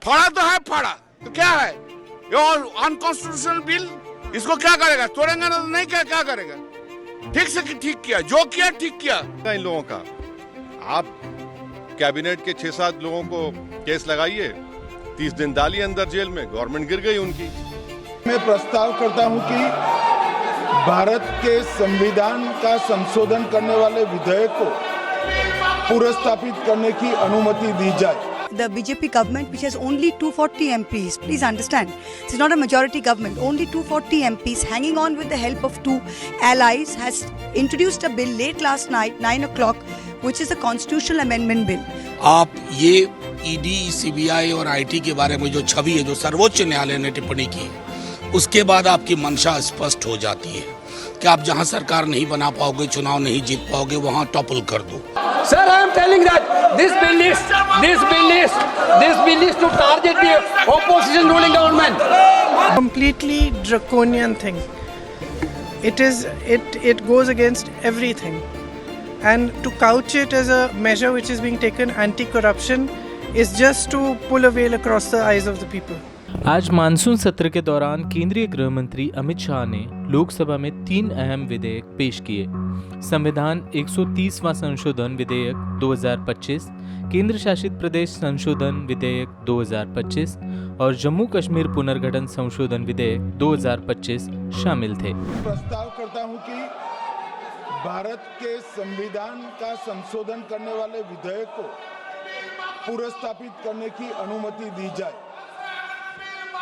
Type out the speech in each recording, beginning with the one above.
फाड़ा तो है, फाड़ा तो क्या है ये अनकॉन्स्टिट्यूशनल बिल, इसको क्या करेगा? तोड़ेंगे ना तो नहीं, क्या करेगा? ठीक से ठीक किया, जो किया ठीक किया। इन लोगों का आप कैबिनेट के 6-7 लोगों को केस लगाइए, 30 दिन डालिए अंदर जेल में, गवर्नमेंट गिर गई उनकी। मैं प्रस्ताव करता हूं कि भारत के संविधान का संशोधन करने वाले विधेयक को पुनर्स्थापित करने की अनुमति दी जाए। The BJP government, which has only 240 MPs, please understand, this is not a majority government, only 240 MPs hanging on with the help of two allies, has introduced a bill late last night, 9 o'clock, which is a constitutional amendment bill. आप ये ED, CBI और IT के बारे में जो छवि है, जो सर्वोच्च न्यायालय ने टिप्पणी की, उसके बाद आपकी मंशा स्पष्ट हो जाती है कि आप जहां सरकार नहीं बना पाओगे, चुनाव नहीं जीत पाओगे, वहां टॉपल कर दो। Sir, I am telling that this bill is to target the opposition ruling government. Completely draconian thing. It goes against everything, and to couch it as a measure which is being taken anti-corruption is just to pull a veil across the eyes of the people. आज monsoon सत्र के दौरान केंद्रीय गृह मंत्री अमित शाह ने लोकसभा में 3 अहम विधेयक पेश किए। संविधान 130वां संशोधन विधेयक 2025, केंद्र शासित प्रदेश संशोधन विधेयक 2025 और जम्मू कश्मीर पुनर्गठन संशोधन विधेयक 2025 शामिल थे। प्रस्ताव करता हूं कि भारत के संविधान का संशोधन करने वाले विधेयक को पुनर्स्थापित करने की अनुमति दी जाए।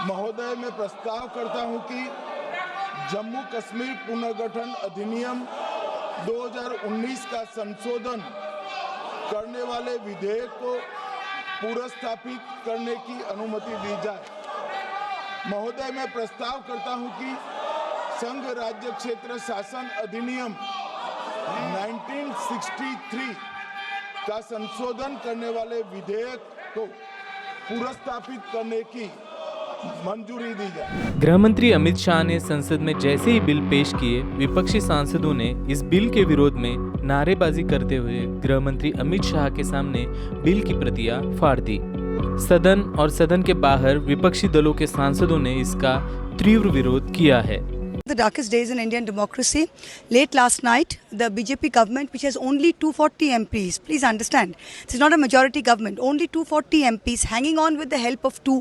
महोदय, मैं प्रस्ताव करता हूं कि जम्मू कश्मीर पुनर्गठन अधिनियम 2019 का संशोधन करने वाले विधेयक को पुनर्स्थापित करने की अनुमति दी जाए। महोदय, मैं प्रस्ताव करता हूं कि संघ राज्य क्षेत्र शासन अधिनियम 1963 का संशोधन करने वाले विधेयक को पुनर्स्थापित करने की मंजूरी दी जाए। गृह मंत्री अमित शाह ने संसद में जैसे ही बिल पेश किए, विपक्षी सांसदों ने इस बिल के विरोध में नारेबाजी करते हुए गृह मंत्री अमित शाह के सामने बिल की प्रतियां फाड़ दी। सदन और सदन के बाहर विपक्षी दलों के सांसदों ने इसका तीव्र विरोध किया है। The darkest days in Indian democracy. Late last night, the BJP government, which has only 240 MPs, please understand, this is not a majority government, only 240 MPs hanging on with the help of two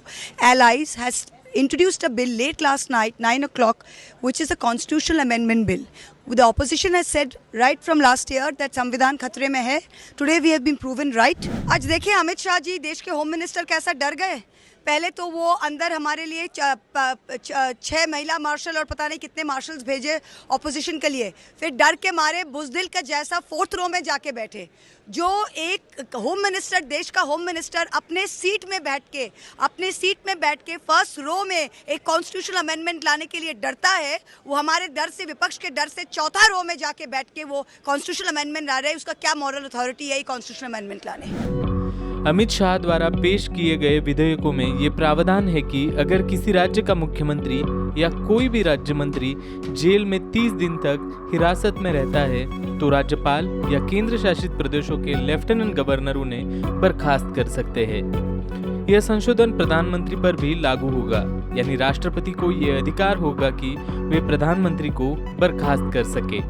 allies, has introduced a bill late last night, 9 o'clock, which is a constitutional amendment bill. The opposition has said right from last year that संविधान खतरे में है. Today we have been proven right. आज देखिए अमित शाह जी, देश के home minister कैसा डर गए। पहले तो वो अंदर हमारे लिए 6 महिला मार्शल और पता नहीं कितने मार्शल्स भेजे ऑपोजिशन के लिए, फिर डर के मारे बुज़दिल का जैसा 4th रो में जाके बैठे। जो एक होम मिनिस्टर, देश का होम मिनिस्टर अपने सीट में बैठ के फर्स्ट रो में एक कॉन्स्टिट्यूशनल अमेंडमेंट लाने के लिए डरता है, वो हमारे डर से, विपक्ष के डर से 4था रो में जाके बैठ के वो कॉन्स्टिट्यूशनल अमेंडमेंट ला रहे हैं। उसका क्या मॉरल अथॉरिटी है कॉन्स्टिट्यूशनल अमेंडमेंट लाने? अमित शाह द्वारा पेश किए गए विधेयकों में ये प्रावधान है कि अगर किसी राज्य का मुख्यमंत्री या कोई भी राज्य मंत्री जेल में 30 दिन तक हिरासत में रहता है तो राज्यपाल या केंद्र शासित प्रदेशों के लेफ्टिनेंट गवर्नर उन्हें बर्खास्त कर सकते हैं। यह संशोधन प्रधानमंत्री पर भी लागू होगा, यानी राष्ट्रपति को यह अधिकार होगा कि वे प्रधानमंत्री को बर्खास्त कर सके।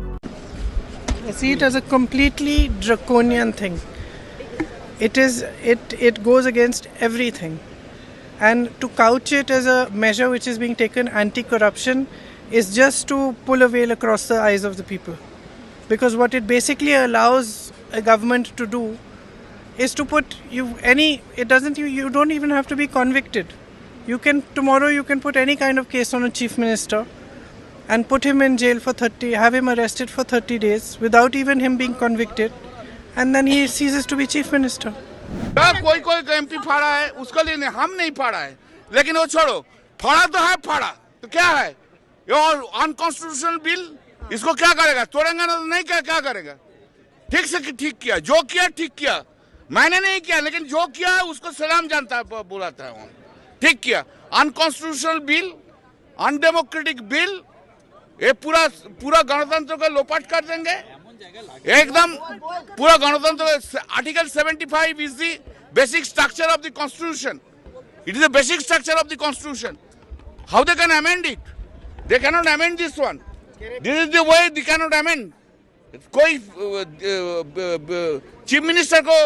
I see it as a completely draconian thing. It goes against everything, and to couch it as a measure which is being taken anti-corruption is just to pull a veil across the eyes of the people, because what it basically allows a government to do is to put you don't even have to be convicted. Tomorrow you can put any kind of case on a chief minister and put him in jail for have him arrested for 30 days without even him being convicted, and then he ceases to be chief minister. कोई MP फाड़ा है, उसके लिए हम नहीं फाड़ा है, लेकिन वो छोड़ो, फाड़ा तो है, फाड़ा तो क्या है ये अनकॉन्स्टिट्यूशनल बिल, इसको क्या करेगा? तोड़ेंगे ना तो नहीं, क्या करेगा? ठीक से ठीक किया, जो किया ठीक किया। मैंने नहीं किया, लेकिन जो किया है उसको सलाम जानता है, बुलाता है। ठीक किया। अनकॉन्स्टिट्यूशनल बिल, अनडेमोक्रेटिक बिल, ये पूरा गणतंत्र को लोपाट कर देंगे एकदम। पूरा गणतंत्र, article 75 is the basic structure of the constitution. It is the basic structure of the constitution. How they can amend it? They cannot amend this one. This is the way they cannot amend. कोई chief minister को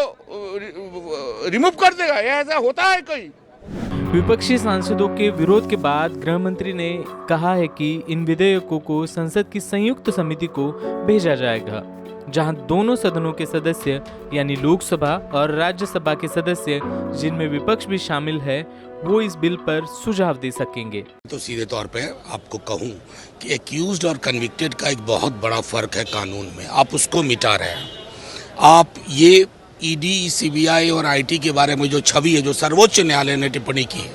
remove कर देगा, ये ऐसा होता है कोई? विपक्षी सांसदों के विरोध के बाद गृह मंत्री ने कहा है कि इन विधेयकों को संसद की संयुक्त समिति को भेजा जाएगा, जहां दोनों सदनों के सदस्य यानी लोकसभा और राज्यसभा के सदस्य जिनमें विपक्ष भी शामिल है वो इस बिल पर सुझाव दे सकेंगे। तो सीधे तौर पे आपको कहूं कि एक्यूज्ड और कन्विक्टेड का एक बहुत बड़ा फर्क है कानून में, आप उसको मिटा रहे हैं। आप ये ईडी, सीबीआई और आईटी के बारे में जो छवि है, जो सर्वोच्च न्यायालय ने टिप्पणी की है,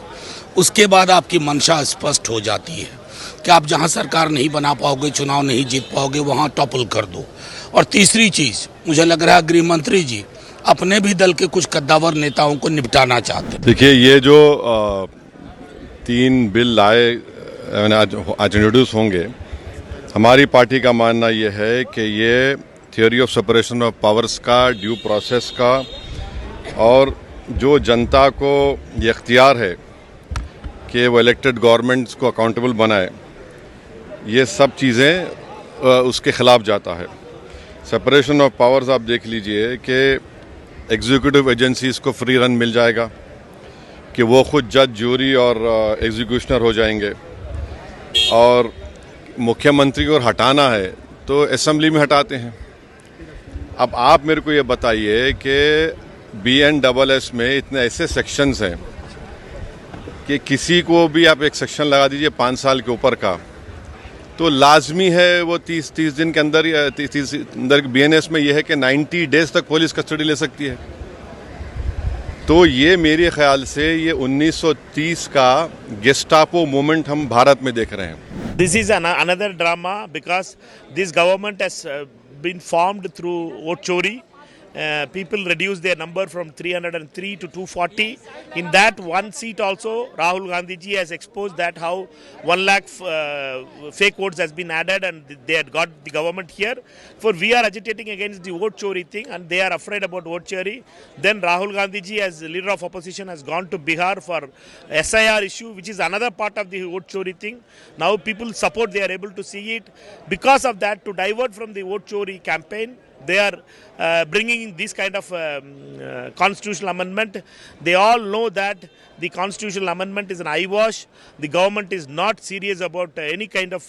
उसके बाद आपकी मंशा स्पष्ट हो जाती है कि आप जहां सरकार नहीं बना पाओगे, चुनाव नहीं जीत पाओगे, वहां टॉपल कर दो। और तीसरी चीज, मुझे लग रहा है गृह मंत्री जी अपने भी दल के कुछ कद्दावर नेताओं को निपटाना चाहते हैं। देखिए, ये जो 3 बिल आए आज इंट्रोड्यूस होंगे, हमारी पार्टी का मानना ये है कि ये theory of separation of powers का, ड्यू प्रोसेस का और जो जनता को ये अख्तियार है कि वो इलेक्टेड गवर्नमेंट्स को अकाउंटेबल बनाए, ये सब चीज़ें उसके ख़िलाफ़ जाता है। सेपरेशन ऑफ पावर्स आप देख लीजिए कि एग्जीक्यूटिव एजेंसीज़ को फ्री रन मिल जाएगा कि वो खुद जज, जूरी और एग्जीक्यूशनर हो जाएंगे, और मुख्यमंत्री को हटाना है तो असेंबली में हटाते हैं। अब आप मेरे को ये बताइए कि BNSS में इतने ऐसे सेक्शंस हैं कि किसी को भी आप एक सेक्शन लगा दीजिए 5 साल के ऊपर का, तो लाजमी है वो 30 दिन के अंदर, 30 अंदर BNS में ये है कि 90 डेज तक पुलिस कस्टडी ले सकती है। तो ये मेरे ख्याल से ये 1930 का गेस्टापो मूवमेंट हम भारत में देख रहे हैं। This is another drama because this government has been formed through vote chori. People reduced their number from 303 to 240. In that one seat also, Rahul Gandhi ji has exposed that how 1 lakh fake votes has been added and they had got the government here. For we are agitating against the vote chori thing and they are afraid about vote chori. Then Rahul Gandhi ji as leader of opposition has gone to Bihar for SIR issue, which is another part of the vote chori thing. Now people support, they are able to see it. Because of that, to divert from the vote chori campaign, they are bringing in this kind of constitutional amendment. They all know that the constitutional amendment is an eyewash. The government is not serious about any kind of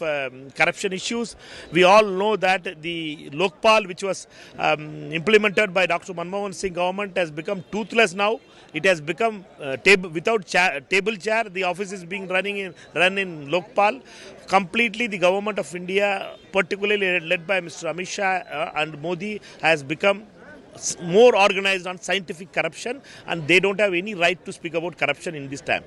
corruption issues. We all know that the Lokpal, which was implemented by Dr. Manmohan Singh government, has become toothless now. It has become without table chair. The office is being run in Lokpal. Completely, the government of India, particularly led by Mr. Amit Shah and Modi, has become more organized on scientific corruption, and they don't have any right to speak about corruption in this time.